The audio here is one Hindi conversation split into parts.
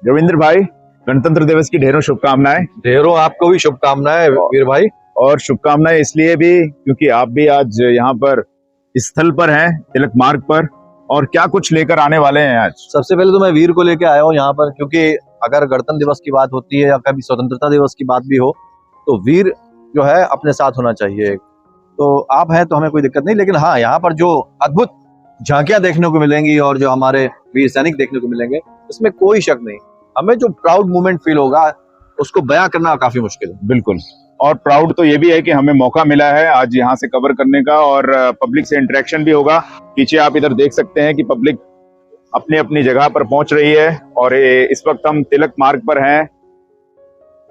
रविंद्र भाई, गणतंत्र दिवस की ढेरों शुभकामनाएं। ढेरों आपको भी शुभकामनाएं वीर भाई। और शुभकामनाएं इसलिए भी क्योंकि आप भी आज यहाँ पर स्थल पर हैं, तिलक मार्ग पर, और क्या कुछ लेकर आने वाले हैं आज? सबसे पहले तो मैं वीर को लेके आया हूँ यहाँ पर, क्योंकि अगर गणतंत्र दिवस की बात होती है या कभी स्वतंत्रता दिवस की बात भी हो तो वीर जो है अपने साथ होना चाहिए। तो आप हैं तो हमें कोई दिक्कत नहीं, लेकिन हाँ, यहाँ पर जो अद्भुत झांकियां देखने को मिलेंगी और जो हमारे वीर सैनिक देखने को मिलेंगे, इसमें कोई शक नहीं। हमें जो प्राउड मोमेंट फील होगा उसको बयां करना काफी मुश्किल है। बिल्कुल। और प्राउड तो ये भी है कि हमें मौका मिला है आज यहाँ से कवर करने का, और पब्लिक से इंटरेक्शन भी होगा। पीछे आप इधर देख सकते हैं कि पब्लिक अपनी अपनी जगह पर पहुंच रही है, और इस वक्त हम तिलक मार्ग पर हैं।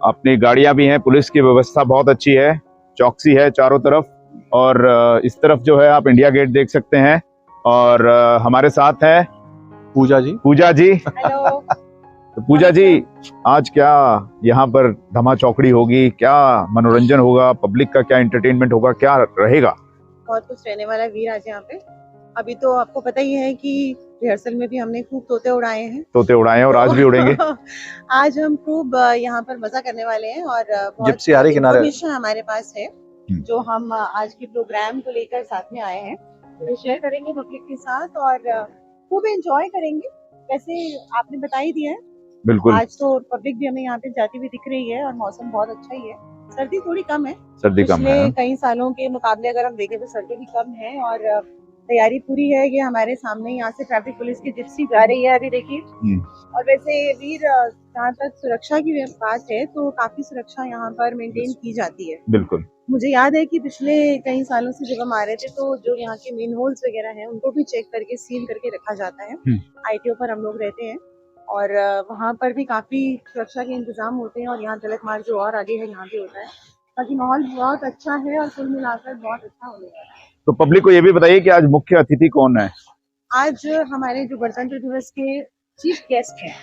अपनी गाड़ियां भी हैं, पुलिस की व्यवस्था बहुत अच्छी है, चौकसी है चारों तरफ। और इस तरफ जो है आप इंडिया गेट देख सकते हैं, और हमारे साथ है पूजा जी। पूजा जी। हेलो। तो पूजा जी, आज क्या यहाँ पर धमा चौकड़ी होगी, क्या मनोरंजन होगा, पब्लिक का क्या एंटरटेनमेंट होगा, क्या रहेगा? बहुत कुछ रहने वाला है वीर आज यहाँ पे। अभी तो आपको पता ही है कि रिहर्सल में भी हमने खूब तोते उड़ाए हैं और आज भी उड़ेंगे। आज हम खूब यहाँ पर मजा करने वाले हैं, और जिप्सी आ रही किनारे हमारे पास है जो हम आज के प्रोग्राम को लेकर साथ में आए हैं, तो शेयर करेंगे पब्लिक के साथ और खूब एंजॉय करेंगे। वैसे आपने बता ही दिया है, बिल्कुल। आज तो पब्लिक भी हमें यहाँ पे जाती हुई दिख रही है और मौसम बहुत अच्छा ही है। सर्दी थोड़ी कम है, सर्दी कम है। कई सालों के मुकाबले अगर हम देखें तो सर्दी भी कम है, और तैयारी पूरी है। ये हमारे सामने यहाँ से ट्रैफिक पुलिस की जिप्सी जा रही है, अभी देखिए। और वैसे वीर, जहाँ तक सुरक्षा की बात है तो काफी सुरक्षा यहाँ पर मेंटेन की जाती है। बिल्कुल। मुझे याद है कि पिछले कई सालों से जब हम आ रहे थे तो जो यहाँ के मेन होल्स वगैरह हैं उनको भी चेक करके सील करके रखा जाता है। ITO पर हम लोग रहते हैं और वहाँ पर भी काफी सुरक्षा के इंतजाम होते हैं, और यहाँ तिलक मार्ग जो और आगे है यहाँ भी होता है। बाकी माहौल बहुत अच्छा है और कुल मिलाकर बहुत अच्छा होने वाला है। तो पब्लिक को ये भी बताइए कि आज मुख्य अतिथि कौन है? आज हमारे जो गणतंत्र दिवस के चीफ गेस्ट हैं,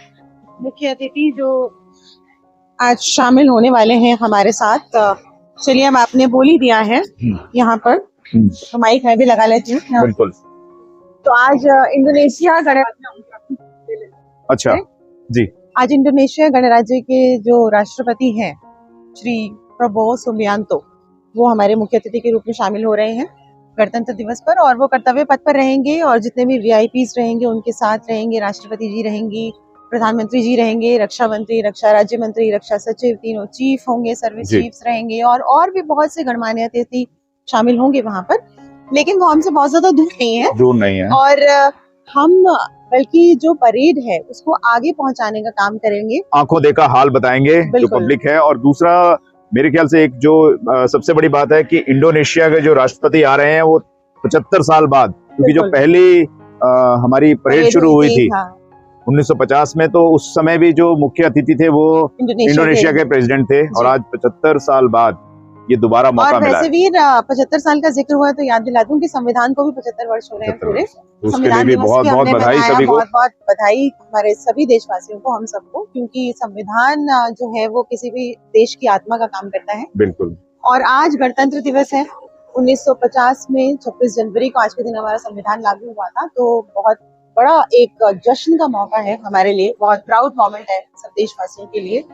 मुख्य अतिथि जो आज शामिल होने वाले हैं हमारे साथ। चलिए, अब आपने बोल ही दिया है यहाँ पर, तो माइक मैं भी लगा लेती हूँ। बिल्कुल। तो आज इंडोनेशिया गणराज्य, अच्छा जी, आज इंडोनेशिया गणराज्य के जो राष्ट्रपति हैं श्री प्रबोवो सुबियांतो, वो हमारे मुख्य अतिथि के रूप में शामिल हो रहे हैं गणतंत्र दिवस पर, और वो कर्तव्य पथ पर रहेंगे और जितने भी VIPs रहेंगे उनके साथ रहेंगे। राष्ट्रपति जी रहेंगी, प्रधानमंत्री जी रहेंगे, रक्षा मंत्री, रक्षा राज्य मंत्री, रक्षा सचिव, तीनों चीफ होंगे, सर्विस चीफ्स रहेंगे, और भी बहुत से गणमान्य अतिथि शामिल होंगे वहां पर। लेकिन वो हमसे बहुत ज्यादा दूर नहीं है, और हम बल्कि जो परेड है उसको आगे पहुंचाने का काम करेंगे, आंखों देखा हाल बताएंगे जो पब्लिक है। और दूसरा, मेरे ख्याल से एक जो सबसे बड़ी बात है कि इंडोनेशिया के जो राष्ट्रपति आ रहे हैं वो 75 साल बाद, क्योंकि जो पहली हमारी परेड शुरू हुई थी 1950 में, तो उस समय भी जो मुख्य अतिथि थे वो इंडोनेशिया के प्रेसिडेंट थे, और आज 75 साल बाद ये दोबारा मौका मिला। वैसे भी 75 साल का जिक्र हुआ तो याद दिला दूं कि संविधान को भी 75 वर्ष हो रहे हैं पूरे। उसके लिए भी बहुत बहुत बधाई सभी को, बहुत बहुत बधाई हमारे सभी देशवासियों को, हम सबको, क्योंकि संविधान जो है वो किसी भी देश की आत्मा का काम करता है। बिल्कुल। और आज गणतंत्र दिवस है। 1950 में 26 जनवरी को आज के दिन हमारा संविधान लागू हुआ था, तो बहुत बड़ा एक जश्न का मौका है हमारे लिए, बहुत प्राउड मोमेंट है सब देशवासियों के लिए।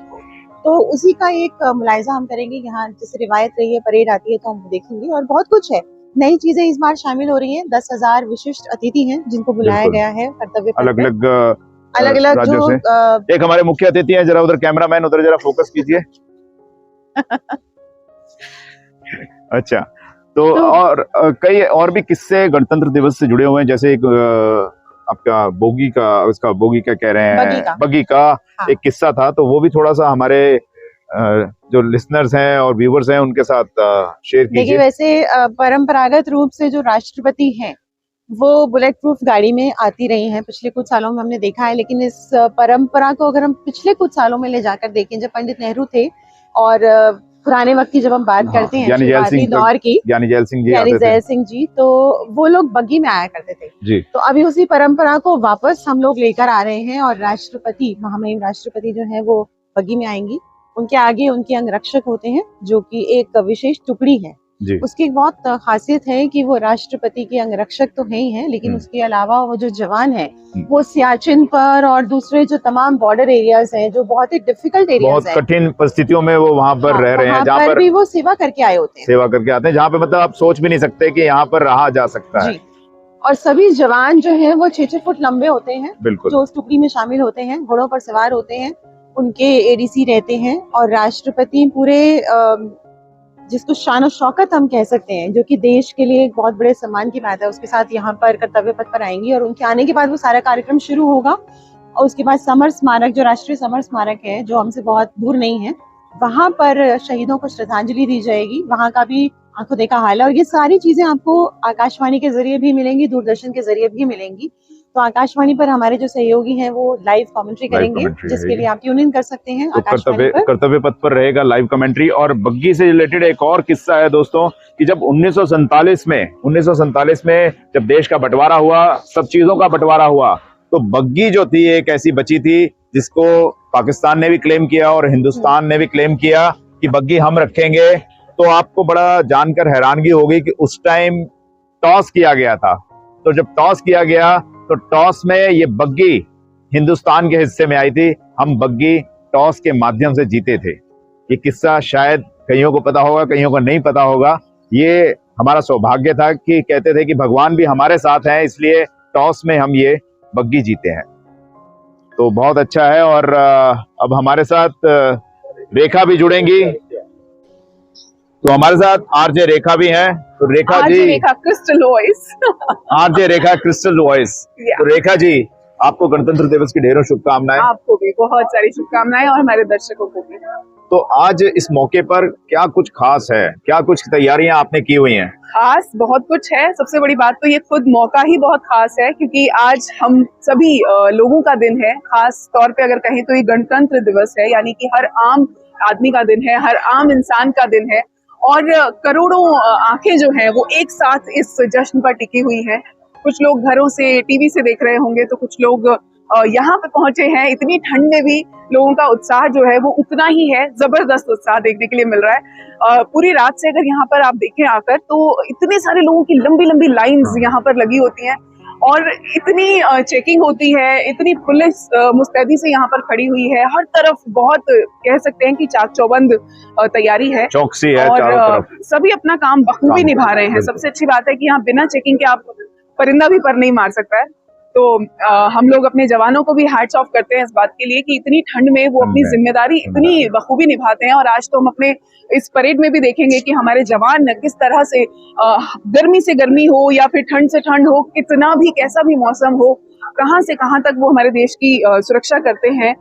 तो उसी का एक मुलायजा हम करेंगे। यहाँ जैसे रिवायत रही है, परेड आती है तो हम देखेंगे, और बहुत कुछ है, नई चीजें इस बार शामिल हो रही हैं। 10,000 विशिष्ट अतिथि हैं जिनको बुलाया गया है कर्तव्य अलग अलग राज्यों से। एक हमारे मुख्य अतिथि हैं, जरा उधर कैमरामैन उधर जरा फोकस कीजिए। अच्छा, तो और कई और भी किस्से गणतंत्र दिवस से जुड़े हुए हैं, जैसे एक आपका बोगी का कह रहे हैं, बगी का हाँ। एक किस्सा था, तो वो भी थोड़ा सा हमारे जो लिसनर्स हैं और व्यूवर्स हैं उनके साथ शेयर कीजिए। देखिए, वैसे परंपरागत रूप से जो राष्ट्रपति हैं वो बुलेट प्रूफ गाड़ी में आती रही हैं, पिछले कुछ सालों में हमने देखा है। लेकिन इस परंपरा को अगर हम पिछले कुछ सालों में ले जाकर देखें, जब पंडित नेहरू थे और पुराने वक्त की जब हम बात करते हैं, दौर की, ज्ञानी जैल सिंह जी, तो वो लोग बग्गी में आया करते थे जी। तो अभी उसी परंपरा को वापस हम लोग लेकर आ रहे हैं, और राष्ट्रपति, महामहिम राष्ट्रपति जो है वो बग्गी में आएंगी। उनके आगे उनके अंगरक्षक होते हैं जो कि एक विशेष टुकड़ी है जी। उसकी एक बहुत खासियत है कि वो राष्ट्रपति के अंगरक्षक तो है ही हैं, लेकिन उसके अलावा वो जो जवान है वो सियाचिन पर और दूसरे जो तमाम बॉर्डर एरियाज हैं, जो बहुत ही डिफिकल्ट एरियाज बहुत हैं, कठिन परिस्थितियों में वो वहाँ पर रह रहे हैं, जहाँ पर पर भी वो सेवा करके आए होते हैं। सेवा करके आते हैं, जहाँ पे मतलब आप सोच भी नहीं सकते कि यहाँ पर रहा जा सकता है। जी। और सभी जवान जो हैं वो 6-6 फुट लंबे होते हैं, बिल्कुल। जो उस टुकड़ी में शामिल होते हैं, घोड़ों पर सवार होते हैं, उनके एडीसी रहते हैं और राष्ट्रपति पूरे जिसको शान और शौकत हम कह सकते हैं, जो कि देश के लिए एक बहुत बड़े सम्मान की बात है, उसके साथ यहाँ पर कर्तव्य पथ पर आएंगी और उनके आने के बाद वो सारा कार्यक्रम शुरू होगा और उसके बाद समर स्मारक, जो राष्ट्रीय समर स्मारक है, जो हमसे बहुत दूर नहीं है, वहां पर शहीदों को श्रद्धांजलि दी जाएगी। वहां का भी आंखों देखा हाल है और ये सारी चीजें आपको आकाशवाणी के जरिए भी मिलेंगी, दूरदर्शन के जरिए भी मिलेंगी। तो आकाशवाणी पर हमारे जो सहयोगी हैं वो लाइव कमेंट्री करेंगे, जिसके लिए आप ट्यून इन कर सकते हैं तो आकाशवाणी पर। कर्तव्य पथ पर रहेगा लाइव कमेंट्री। और बग्गी से रिलेटेड एक और किस्सा है दोस्तों, कि जब 1947 में जब देश का बंटवारा हुआ, सब चीजों का बंटवारा हुआ, तो बग्गी जो थी एक ऐसी बची थी जिसको पाकिस्तान ने भी क्लेम किया और हिंदुस्तान ने भी क्लेम किया कि बग्गी हम रखेंगे। तो आपको बड़ा जानकर हैरानगी होगी कि उस टाइम टॉस किया गया था। तो जब टॉस किया गया तो टॉस में ये बग्गी हिंदुस्तान के हिस्से में आई थी। हम बग्गी टॉस के माध्यम से जीते थे। ये किस्सा शायद कईयों को पता होगा, कईयों को नहीं पता होगा। ये हमारा सौभाग्य था कि कहते थे कि भगवान भी हमारे साथ हैं, इसलिए टॉस में हम ये बग्गी जीते हैं। तो बहुत अच्छा है। और अब हमारे साथ रेखा भी जुड़ेंगी। तो हमारे साथ आरजे रेखा भी हैं। तो रेखा जी, रेखा क्रिस्टल वॉइस आरजे रेखा क्रिस्टल वॉइस। तो रेखा जी, आपको गणतंत्र दिवस की ढेरों शुभकामनाएं। आपको भी बहुत सारी शुभकामनाएं और हमारे दर्शकों को भी। तो आज इस मौके पर क्या कुछ खास है, क्या कुछ तैयारियां आपने की हुई हैं? खास बहुत कुछ है। सबसे बड़ी बात तो ये खुद मौका ही बहुत खास है, क्योंकि आज हम सभी लोगों का दिन है। खास तौर पे अगर कहें तो ये गणतंत्र दिवस है, यानी कि हर आम आदमी का दिन है, हर आम इंसान का दिन है। और करोड़ों आंखें जो हैं वो एक साथ इस जश्न पर टिकी हुई हैं। कुछ लोग घरों से, टीवी से देख रहे होंगे, तो कुछ लोग यहाँ पे पहुंचे हैं। इतनी ठंड में भी लोगों का उत्साह जो है वो उतना ही है, जबरदस्त उत्साह देखने के लिए मिल रहा है। पूरी रात से अगर यहाँ पर आप देखें आकर, तो इतने सारे लोगों की लंबी लंबी लाइंस यहाँ पर लगी होती हैं और इतनी चेकिंग होती है, इतनी पुलिस मुस्तैदी से यहाँ पर खड़ी हुई है। हर तरफ बहुत कह सकते हैं कि चाक चौबंद तैयारी है, चौकसी है और चारों तरफ। सभी अपना काम बखूबी निभा रहे हैं। सबसे अच्छी बात है कि यहाँ बिना चेकिंग के आप परिंदा भी पर नहीं मार सकता है। तो हम लोग अपने जवानों को भी हैट्स ऑफ करते हैं इस बात के लिए कि इतनी ठंड में वो अपनी जिम्मेदारी इतनी बखूबी निभाते हैं। और आज तो हम अपने इस परेड में भी देखेंगे कि हमारे जवान किस तरह से गर्मी से गर्मी हो या फिर ठंड से ठंड हो, कितना भी कैसा भी मौसम हो, कहां से कहां तक वो हमारे देश की सुरक्षा करते हैं।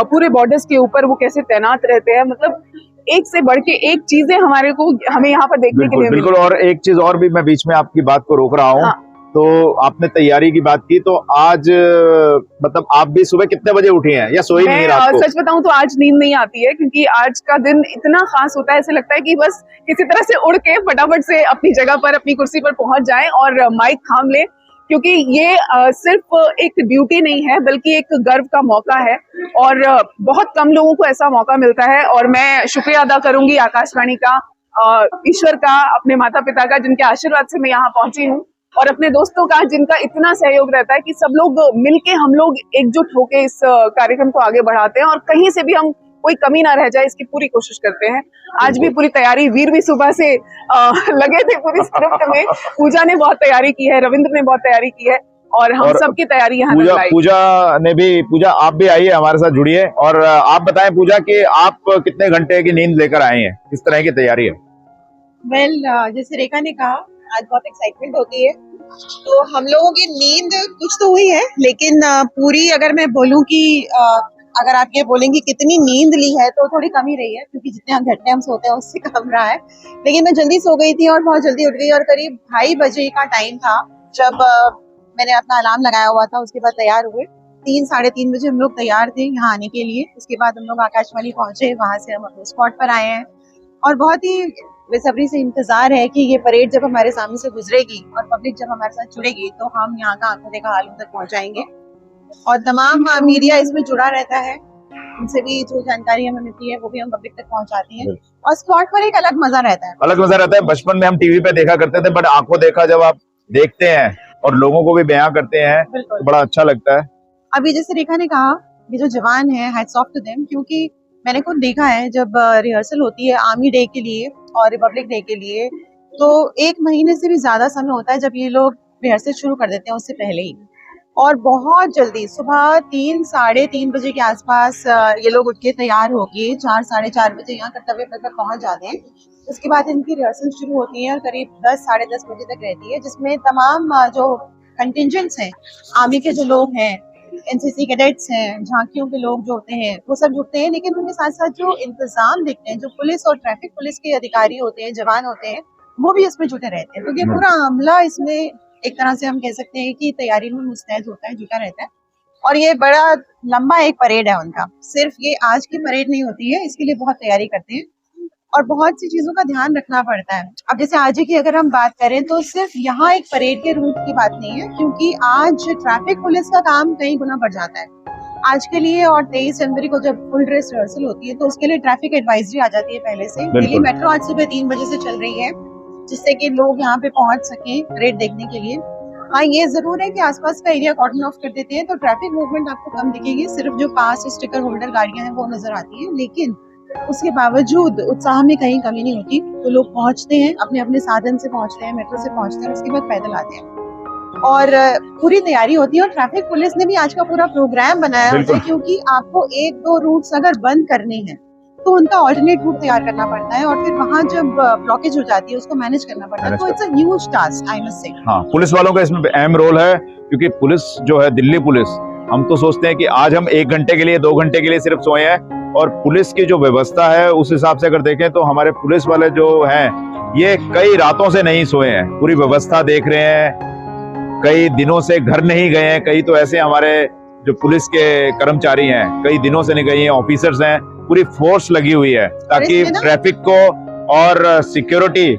पूरे बॉर्डर्स के ऊपर वो कैसे तैनात रहते हैं। मतलब एक से बढ़ के एक चीजें हमें यहाँ पर देखने के लिए बिल्कुल। और एक चीज और भी, मैं बीच में आपकी बात को रोक रहा हूँ। हाँ। तो आपने तैयारी की बात की, तो आज मतलब आप भी सुबह कितने बजे उठी हैं या सोई नहीं रात को? सच बताऊं तो आज नींद नहीं आती है, क्योंकि आज का दिन इतना खास होता है, ऐसे लगता है कि बस किसी तरह से उड़ के फटाफट से अपनी जगह पर, अपनी कुर्सी पर पहुंच जाएं और माइक थाम ले, क्योंकि ये सिर्फ एक ड्यूटी नहीं है बल्कि एक गर्व का मौका है। और बहुत कम लोगों को ऐसा मौका मिलता है। और मैं शुक्रिया अदा करूंगी आकाशवाणी का, ईश्वर का, अपने माता पिता का, जिनके आशीर्वाद से मैं यहाँ पहुंची हूँ, और अपने दोस्तों का, जिनका इतना सहयोग रहता है कि सब लोग मिलके, हम लोग एकजुट होके इस कार्यक्रम को आगे बढ़ाते हैं और कहीं से भी हम कोई कमी ना रह जाए इसकी पूरी कोशिश करते हैं। आज भी पूरी तैयारी, वीर भी सुबह से लगे थे पूरी स्क्रिप्ट में। पूजा ने बहुत तैयारी की है, रविंद्र ने बहुत तैयारी की है और हम सबकी तैयारी यहाँ पूजा आप भी आइए, हमारे साथ जुड़िए और आप बताएं पूजा कि आप कितने घंटे की नींद लेकर आए हैं, किस तरह की तैयारी है? वेल, जैसे रेखा ने कहा, आज बहुत एक्साइटमेंट होती है। तो हम लोगों की नींद कुछ तो हुई है, लेकिन पूरी अगर मैं बोलूं कि अगर आप ये बोलेंगे कितनी नींद ली है तो थोड़ी कम ही रही है, क्योंकि जितने घंटे हम सोते हैं उससे कम रहा है। लेकिन मैं जल्दी सो गई थी और बहुत जल्दी उठ गई और करीब 2:30 बजे का टाइम था जब मैंने अपना अलार्म लगाया हुआ था। उसके बाद तैयार हुए, 3 साढ़े 3 बजे हम लोग तैयार थे यहाँ आने के लिए। उसके बाद हम लोग आकाशवाणी पहुंचे, वहां से हम अपने स्पॉट पर आए हैं और बहुत ही बेसब्री से इंतजार है कि ये परेड जब हमारे सामने से गुजरेगी और पब्लिक जब हमारे साथ जुड़ेगी तो हम यहाँ का आंखों देखा हाल तक पहुंचाएंगे और तमाम मीडिया इसमें जुड़ा रहता है। उनसे भी जो जानकारी हमें मिलती है वो भी हम पब्लिक तक पहुंचाते हैं। और स्पॉट पर एक अलग मजा रहता है। अलग मजा रहता है। बचपन में हम टीवी पे देखा करते थे, बट आंखों देखा जब आप देखते हैं और लोगों को भी बयां करते हैं तो बड़ा अच्छा लगता है। अभी जैसे रेखा ने कहा, ये जो जवान है, हैट्स ऑफ टू देम, क्योंकि मैंने खुद देखा है जब रिहर्सल होती है आर्मी डे के लिए और रिपब्लिक डे के लिए, तो 1 महीने से भी ज्यादा समय होता है जब ये लोग रिहर्सल शुरू कर देते हैं उससे पहले ही। और बहुत जल्दी सुबह 3 साढ़े 3 बजे के आसपास ये लोग उठ के तैयार होके 4 साढ़े 4 बजे यहाँ कर्तव्य पथ पर पहुंच जाते हैं। उसके बाद इनकी रिहर्सल शुरू होती है और करीब 10 साढ़े 10 बजे तक रहती है, जिसमें तमाम जो कंटिजेंट्स हैं, आर्मी के जो लोग हैं, एनसीसी कैडेट्स हैं, झांकियों के लोग जो होते हैं, वो सब जुटते हैं। लेकिन उनके साथ साथ जो इंतजाम देखते हैं, जो पुलिस और ट्रैफिक पुलिस के अधिकारी होते हैं, जवान होते हैं, वो भी इसमें जुटे रहते हैं। तो ये पूरा अमला इसमें एक तरह से हम कह सकते हैं कि तैयारी में मुस्तैद होता है, जुटा रहता है। और ये बड़ा लंबा एक परेड है उनका। सिर्फ ये आज की परेड नहीं होती है, इसके लिए बहुत तैयारी करते हैं और बहुत सी चीजों का ध्यान रखना पड़ता है। अब जैसे आज की अगर हम बात करें तो सिर्फ यहाँ एक परेड के रूट की बात नहीं है, क्योंकि आज ट्रैफिक पुलिस का काम कई गुना बढ़ जाता है आज के लिए। और 23 जनवरी को जब फुल ड्रेस रिहर्सल होती है तो उसके लिए ट्रैफिक एडवाइजरी आ जाती है पहले से। दिल्ली मेट्रो आज सुबह 3 बजे से चल रही है, जिससे कि लोग यहाँ पे पहुंच सके परेड देखने के लिए। हाँ, ये जरूर है कि आसपास का एरिया कॉर्डन ऑफ कर देते हैं तो ट्रैफिक मूवमेंट आपको कम दिखेगी। सिर्फ जो पास स्टिकर होल्डर गाड़ियां हैं वो नजर आती है, लेकिन उसके बावजूद उत्साह में कहीं कमी नहीं होती। तो लोग पहुंचते हैं, अपने अपने साधन से पहुंचते हैं, मेट्रो से पहुंचते हैं, उसके बाद पैदल आते हैं और पूरी तैयारी होती है। और ट्रैफिक पुलिस ने भी आज का पूरा प्रोग्राम बनाया होता है, क्योंकि आपको 1-2 रूट्स अगर बंद करने हैं तो उनका ऑल्टरनेट रूट तैयार करना पड़ता है और फिर वहाँ जब ब्लॉकेज हो जाती है उसको मैनेज करना पड़ता है। तो it's a huge task, I must say. हाँ, पुलिस वालों का इसमें अहम रोल है, क्योंकि पुलिस जो है, दिल्ली पुलिस, हम तो सोचते हैं कि आज हम 1 घंटे के लिए 2 घंटे के लिए सिर्फ सोए हैं, और पुलिस की जो व्यवस्था है उस हिसाब से अगर देखें तो हमारे पुलिस वाले जो हैं ये कई रातों से नहीं सोए हैं, पूरी व्यवस्था देख रहे हैं, कई दिनों से घर नहीं गए हैं। कई तो ऐसे हमारे जो पुलिस के कर्मचारी हैं कई दिनों से नहीं गए हैं, ऑफिसर्स हैं, पूरी फोर्स लगी हुई है ताकि ट्रैफिक को और सिक्योरिटी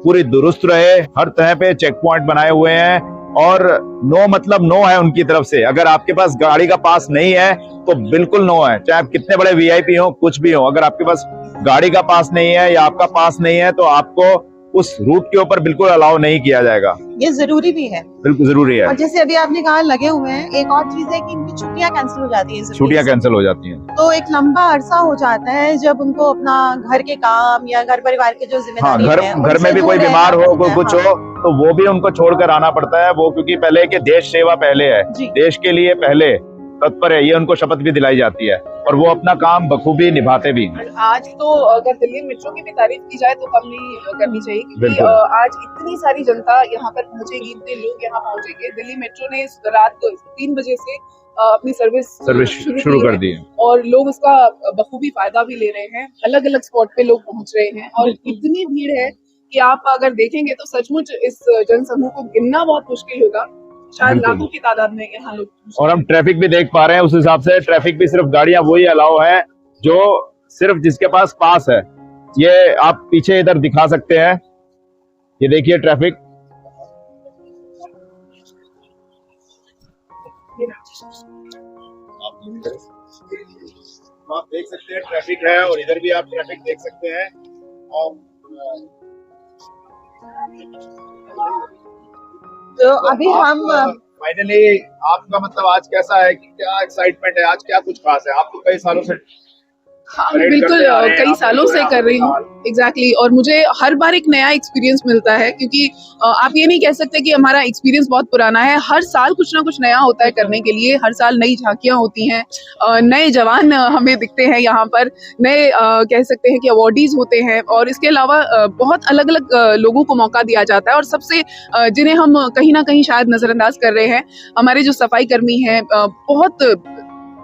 पूरी दुरुस्त रहे। हर तरह पे चेक पॉइंट बनाए हुए हैं और नो मतलब नो है उनकी तरफ से। अगर आपके पास गाड़ी का पास नहीं है तो बिल्कुल नो है, चाहे आप कितने बड़े वीआईपी हो, कुछ भी हो। अगर आपके पास गाड़ी का पास नहीं है या आपका पास नहीं है तो आपको उस रूट के ऊपर बिल्कुल अलाउ नहीं किया जाएगा। ये जरूरी भी है, बिल्कुल जरूरी है। और जैसे अभी आपने कहा लगे हुए हैं, एक और चीज है कि इनकी छुट्टियां कैंसिल हो जाती है। छुट्टियां कैंसिल हो जाती हैं तो एक लंबा अरसा हो जाता है जब उनको अपना घर के काम या घर परिवार के जो जिम्मेदारी है, घर में भी कोई बीमार हो, कोई कुछ हो तो वो भी उनको छोड़कर आना पड़ता है। वो क्योंकि पहले के देश सेवा पहले है, देश के लिए पहले तत्पर है, ये उनको शपथ भी दिलाई जाती है और वो अपना काम बखूबी निभाते भी हैं। आज तो अगर दिल्ली मेट्रो की भी तारीफ की जाए तो कम नहीं करनी चाहिए, क्योंकि आज इतनी सारी जनता यहाँ पर पहुंचेगी, इतने लोग यहाँ पहुंचेंगे। दिल्ली मेट्रो ने रात को 3 बजे से अपनी सर्विस शुरू कर दी है और लोग उसका बखूबी फायदा भी ले रहे हैं। अलग अलग स्पॉट पे लोग पहुंच रहे हैं और इतनी भीड़ है कि आप अगर देखेंगे तो सचमुच इस जनसमूह को गिनना बहुत मुश्किल होगा, शायद लाखों की तादाद में यहाँ लोग। और हम ट्रैफिक भी देख पा रहे हैं, उस हिसाब से ट्रैफिक भी सिर्फ गाड़ियां वही अलाउ है जो सिर्फ जिसके पास पास है। ये आप पीछे इधर दिखा सकते हैं, ये देखिए ट्रैफिक। आप देख सकते हैं ट्रैफिक है और इधर भी आप ट्रैफिक देख सकते हैं। और तो अभी हम फाइनली आपका मतलब आज कैसा है, कि क्या एक्साइटमेंट है, आज क्या कुछ खास है? आप तो कई सालों से हाँ, बिल्कुल कई सालों से कर रही हूँ एग्जैक्टली और मुझे हर बार एक नया एक्सपीरियंस मिलता है, क्योंकि आप ये नहीं कह सकते कि हमारा एक्सपीरियंस बहुत पुराना है। हर साल कुछ ना कुछ नया होता है करने के लिए, हर साल नई झांकियां होती हैं, नए जवान हमें दिखते हैं यहाँ पर, नए कह सकते हैं कि अवार्डीज होते हैं और इसके अलावा बहुत अलग अलग लोगों को मौका दिया जाता है। और सबसे जिन्हें हम कहीं ना कहीं शायद नजरअंदाज कर रहे हैं, हमारे जो सफाई कर्मी हैं, बहुत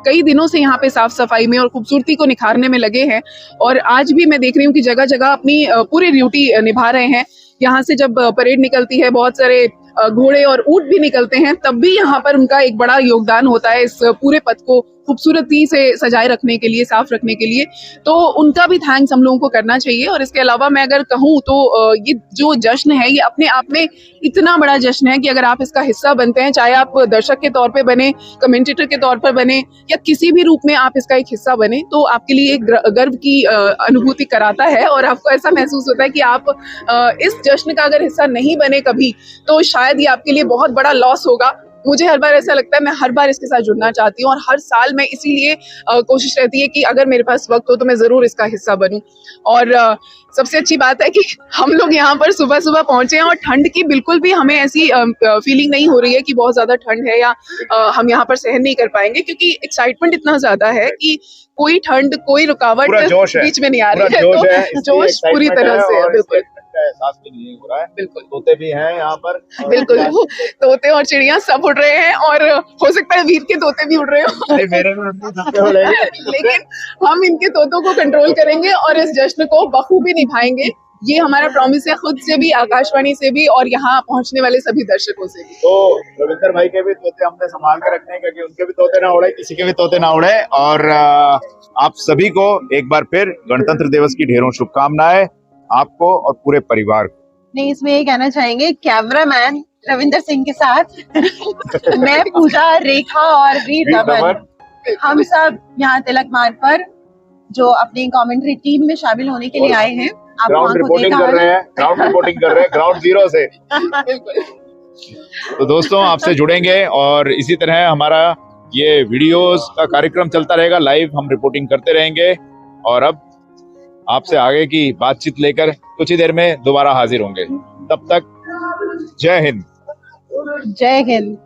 कई दिनों से यहाँ पे साफ सफाई में और खूबसूरती को निखारने में लगे हैं और आज भी मैं देख रही हूँ कि जगह जगह अपनी पूरी ड्यूटी निभा रहे हैं। यहाँ से जब परेड निकलती है, बहुत सारे घोड़े और ऊंट भी निकलते हैं, तब भी यहाँ पर उनका एक बड़ा योगदान होता है इस पूरे पथ को खूबसूरती से सजाए रखने के लिए, साफ रखने के लिए, तो उनका भी थैंक्स हम लोगों को करना चाहिए। और इसके अलावा मैं अगर कहूँ तो ये जो जश्न है ये अपने आप में इतना बड़ा जश्न है कि अगर आप इसका हिस्सा बनते हैं, चाहे आप दर्शक के तौर पे बने, कमेंटेटर के तौर पर बने या किसी भी रूप में आप इसका एक हिस्सा बने, तो आपके लिए एक गर्व की अनुभूति कराता है और आपको ऐसा महसूस होता है कि आप इस जश्न का अगर हिस्सा नहीं बने कभी तो शायद ये आपके लिए बहुत बड़ा लॉस होगा। मुझे हर बार ऐसा लगता है, मैं हर बार इसके साथ जुड़ना चाहती हूँ और हर साल मैं इसीलिए कोशिश रहती है कि अगर मेरे पास वक्त हो तो मैं जरूर इसका हिस्सा बनूं। और सबसे अच्छी बात है कि हम लोग यहाँ पर सुबह सुबह पहुंचे हैं और ठंड की बिल्कुल भी हमें ऐसी फीलिंग नहीं हो रही है कि बहुत ज्यादा ठंड है या हम यहाँ पर सहन नहीं कर पाएंगे, क्योंकि एक्साइटमेंट इतना ज्यादा है कि कोई ठंड, कोई रुकावट बीच में नहीं आ रही है, तो जोश पूरी तरह से है। बिल्कुल एहसास भी नहीं हो रहा है। बिल्कुल, तोते भी हैं यहाँ पर, बिल्कुल तोते और चिड़िया सब उड़ रहे हैं और हो सकता है वीर के तोते भी उड़ रहे हो लेकिन हम इनके तोतों को कंट्रोल करेंगे और इस जश्न को बखूबी निभाएंगे। ये हमारा प्रॉमिस है, खुद से भी, आकाशवाणी से भी और यहाँ पहुँचने वाले सभी दर्शकों से भी। तो रविंदर भाई के भी तोते हमने संभाल कर रखने हैं, क्योंकि उनके भी तोते ना उड़े, किसी के भी तोते ना उड़े। और आप सभी को एक बार फिर गणतंत्र दिवस की ढेरों शुभकामनाएं, आपको और पूरे परिवार को। नहीं, इसमें ये कहना चाहेंगे कैमरामैन रविंदर सिंह के साथ मैं पूजा, रेखा और वीर दमन, हम सब यहाँ तिलक मार्ग पर जो अपनी कमेंट्री टीम में शामिल होने के लिए आए हैं। आप ग्राउंड रिपोर्टिंग कर रहे हैं, ग्राउंड जीरो से। तो दोस्तों, आपसे जुड़ेंगे और इसी तरह हमारा ये वीडियोस का कार्यक्रम चलता रहेगा, लाइव हम रिपोर्टिंग करते रहेंगे। और अब आपसे आगे की बातचीत लेकर कुछ ही देर में दोबारा हाजिर होंगे। तब तक जय हिंद। जय हिंद।